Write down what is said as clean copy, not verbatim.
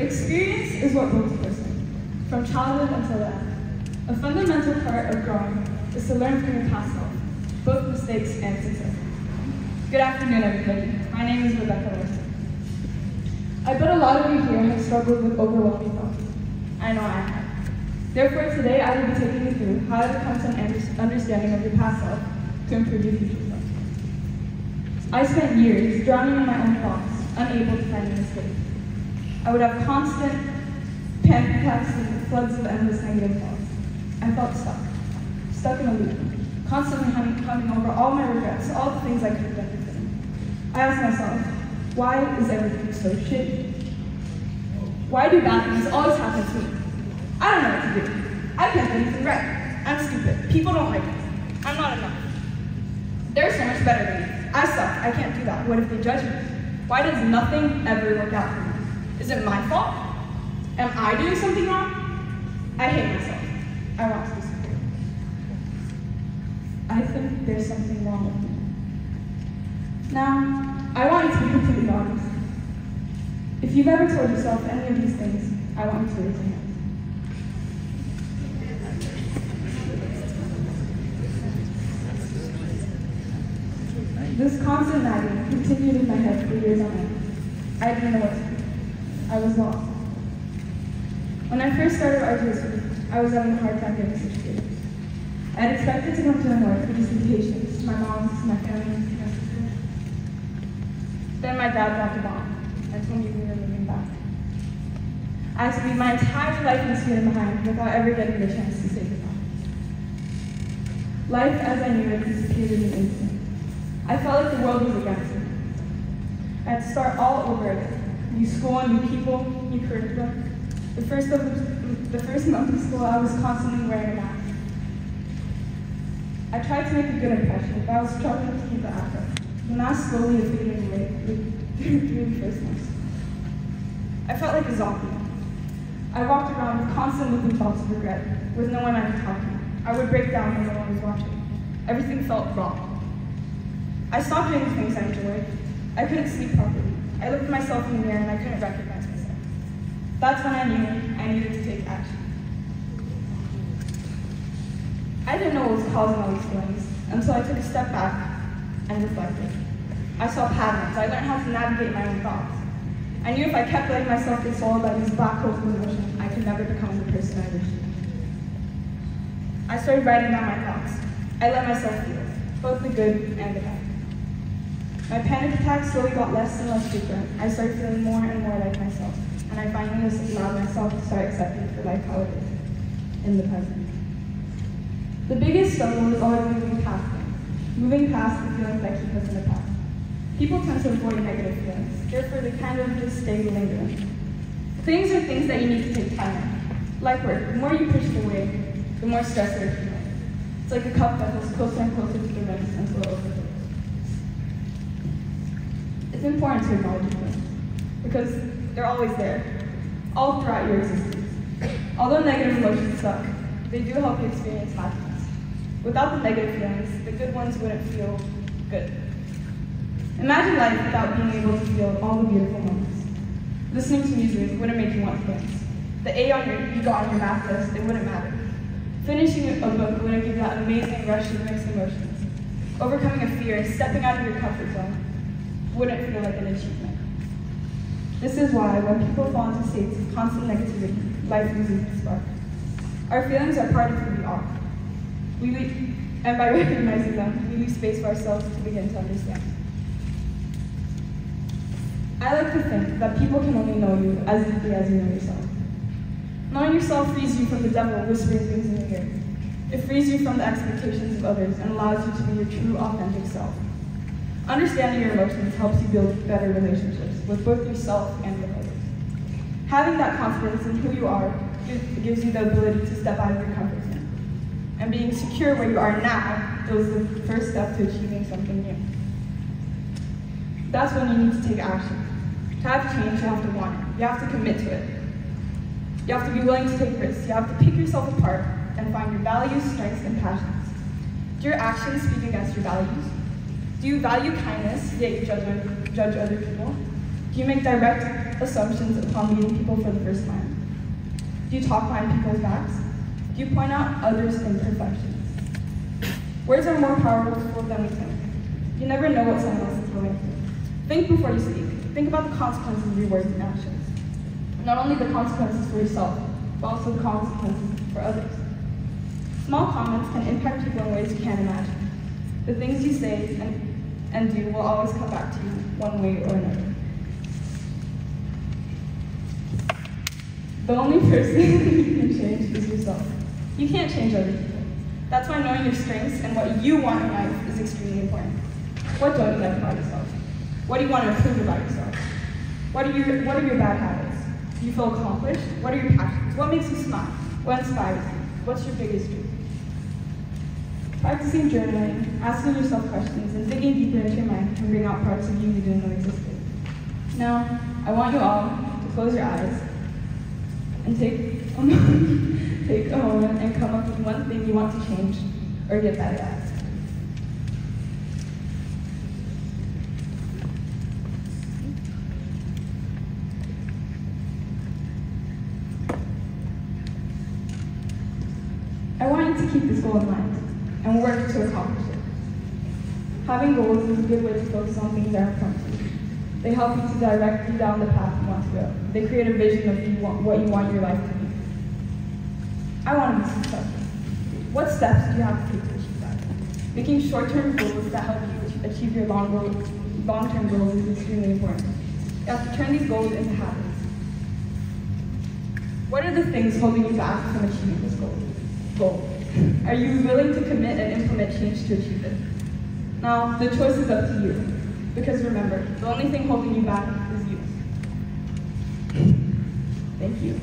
Experience is what builds a person, from childhood until the end. A fundamental part of growing is to learn from your past self, both mistakes and success. Good afternoon, everybody. My name is Rebecka Larsson. I bet a lot of you here have struggled with overwhelming thoughts. I know I have. Therefore, today I will be taking you through how to come to an understanding of your past self to improve your future self. I spent years drowning in my own thoughts, unable to find an escape. I would have constant panic attacks and floods of endless negative thoughts. I felt stuck in a loop, constantly humming over all my regrets, all the things I could have done differently. I asked myself, why is everything so shitty? Why do bad things always happen to me? I don't know what to do. I can't do anything right. I'm stupid. People don't like me. I'm not enough. They're so much better than me. I suck. I can't do that. What if they judge me? Why does nothing ever work out for me? Is it my fault? Am I doing something wrong? I hate myself. I want to disappear. I think there's something wrong with me. Now, I want you to be completely honest. If you've ever told yourself any of these things, I want you to raise your hand. This constant nagging continued in my head for years on end. I didn't know what to do. I was lost. When I first started RGSV, I was having a hard time getting situated. I had expected to come to the north for just vacations, my mom's, my family's, my sister. Then my dad dropped a bomb and told me we were moving back. I had to leave my entire life in Sweden behind without ever getting the chance to say goodbye. Life as I knew it disappeared in an instant. I felt like the world was against me. I had to start all over again. New school, new people, new curriculum. The first month of school, I was constantly wearing a mask. I tried to make a good impression, but I was struggling to keep the act up. The mask slowly was fading away through the first month. I felt like a zombie. I walked around with constant looping thoughts of regret, with no one I could talk to. I would break down when no one was watching. Everything felt wrong. I stopped doing the things I enjoyed. I couldn't sleep properly. I looked at myself in the mirror and I couldn't recognize myself. That's when I knew I needed to take action. I didn't know what was causing all these feelings until I took a step back and reflected. I saw patterns. I learned how to navigate my own thoughts. I knew if I kept letting myself get swallowed by these black holes of emotion, I could never become the person I wished to be. I started writing down my thoughts. I let myself feel, both the good and the bad. My panic attacks slowly got less and less frequent. I started feeling more and more like myself, and I finally allowed myself to start accepting for life how it is, in the present. The biggest struggle is always moving past things, moving past the feelings that keep us in the past. People tend to avoid negative feelings, therefore they kind of just stay lingering. Things are things that you need to take time on. Like work, the more you push it away, the more stress it accumulates. It's like a cup that goes closer and closer to the rim until it overflows. It's important to acknowledge feelings, because they're always there, all throughout your existence. Although negative emotions suck, they do help you experience happiness. Without the negative feelings, the good ones wouldn't feel good. Imagine life without being able to feel all the beautiful moments. Listening to music wouldn't make you want to dance. The A you got on your math list, it wouldn't matter. Finishing a book wouldn't give you that amazing rush of mixed emotions. Overcoming a fear and stepping out of your comfort zone wouldn't feel like an achievement. This is why when people fall into states of constant negativity, life loses its spark. Our feelings are part of who we are. And by recognizing them, we leave space for ourselves to begin to understand. I like to think that people can only know you as deeply as you know yourself. Knowing yourself frees you from the devil whispering things in your ear. It frees you from the expectations of others and allows you to be your true, authentic self. Understanding your emotions helps you build better relationships with both yourself and with others. Having that confidence in who you are gives you the ability to step out of your comfort zone. And being secure where you are now is the first step to achieving something new. That's when you need to take action. To have change, you have to want it. You have to commit to it. You have to be willing to take risks. You have to pick yourself apart and find your values, strengths, and passions. Do your actions speak against your values? Do you value kindness, yet you judge other people? Do you make direct assumptions upon meeting people for the first time? Do you talk behind people's backs? Do you point out others' imperfections? Words are more powerful than we think. You never know what someone else is going through. Think before you speak. Think about the consequences of your words and actions. Not only the consequences for yourself, but also the consequences for others. Small comments can impact people in ways you can't imagine. The things you say and do will always come back to you one way or another. The only person you can change is yourself. You can't change other people. That's why knowing your strengths and what you want in life is extremely important. What don't you like about yourself? What do you want to improve about yourself? What are your bad habits? Do you feel accomplished? What are your passions? What makes you smile? What inspires you? What's your biggest dream? Practicing journaling, asking yourself questions, and digging deeper into your mind can bring out parts of you didn't know existed. Now, I want you all to close your eyes and take a moment and come up with one thing you want to change or get better at. I want you to keep this goal in mind and work to accomplish it. Having goals is a good way to focus on things that are in front of you. They help you to direct you down the path you want to go. They create a vision of what you want your life to be. I want to be successful. What steps do you have to take to achieve that? Making short-term goals that help you achieve your long-term goals is extremely important. You have to turn these goals into habits. What are the things holding you back from achieving this goal? Are you willing to commit and implement change to achieve it? Now, the choice is up to you. Because remember, the only thing holding you back is you. Thank you.